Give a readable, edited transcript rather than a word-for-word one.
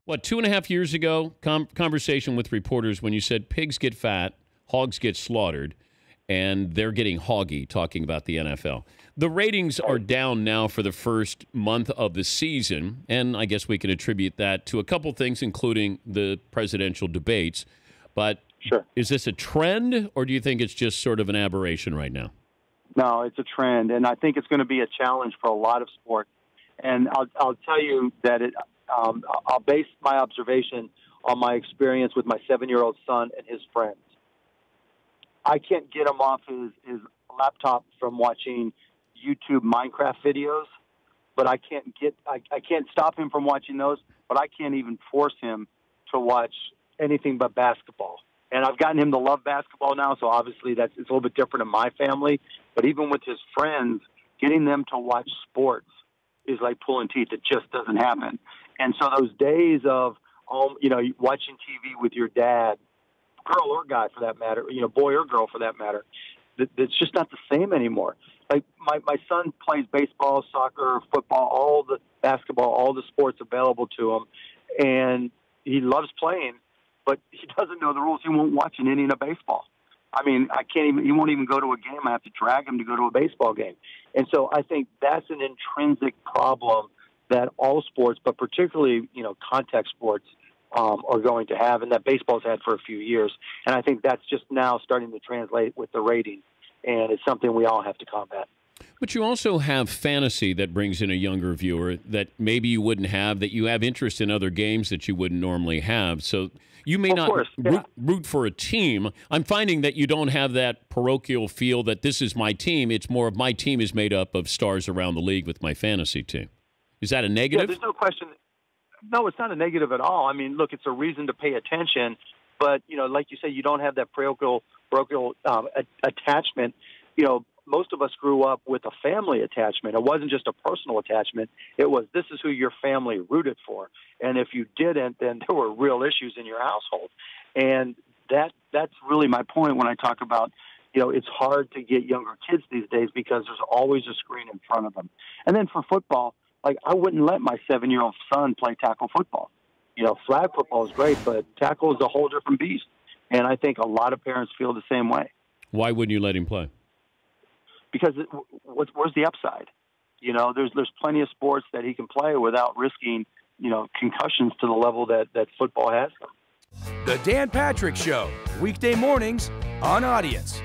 what, 2.5 years ago, conversation with reporters when you said pigs get fat, hogs get slaughtered, and they're getting hoggy talking about the NFL. The ratings are down now for the first month of the season, and I guess we can attribute that to a couple things, including the presidential debates. But Sure. Is this a trend, or do you think it's just sort of an aberration right now? No, it's a trend, and I think it's going to be a challenge for a lot of sports. And I'll tell you that I'll base my observation on my experience with my 7-year-old son and his friends. I can't get him off his laptop from watching YouTube Minecraft videos, but I can't stop him from watching those, but I can't even force him to watch anything but basketball. And I've gotten him to love basketball now, so obviously it's a little bit different in my family. But even with his friends, getting them to watch sports is like pulling teeth. It just doesn't happen. And so those days of, watching TV with your dad, girl or guy for that matter, boy or girl for that matter, it's just not the same anymore. Like my son plays baseball, soccer, football, all the basketball, all the sports available to him, and he loves playing, but he doesn't know the rules. He won't watch an inning of baseball. I mean, he won't even go to a game. I have to drag him to go to a baseball game. And so I think that's an intrinsic problem that all sports, but particularly, contact sports, are going to have, and that baseball's had for a few years. And I think that's just now starting to translate with the rating, and it's something we all have to combat. But you also have fantasy that brings in a younger viewer that maybe you wouldn't have, that you have interest in other games that you wouldn't normally have. So you may not root for a team. I'm finding that you don't have that parochial feel that this is my team. It's more of my team is made up of stars around the league with my fantasy team. Is that a negative? Yeah, there's no question. No, it's not a negative at all. I mean, look, it's a reason to pay attention. But, like you say, you don't have that parochial attachment. Most of us grew up with a family attachment. It wasn't just a personal attachment. It was, this is who your family rooted for. And if you didn't, then there were real issues in your household. And that's really my point when I talk about, it's hard to get younger kids these days because there's always a screen in front of them. And then for football, I wouldn't let my 7-year-old son play tackle football. Flag football is great, but tackle is a whole different beast. And I think a lot of parents feel the same way. Why wouldn't you let him play? Because where's the upside? There's plenty of sports that he can play without risking, concussions to the level that football has them. The Dan Patrick Show, weekday mornings on Audience.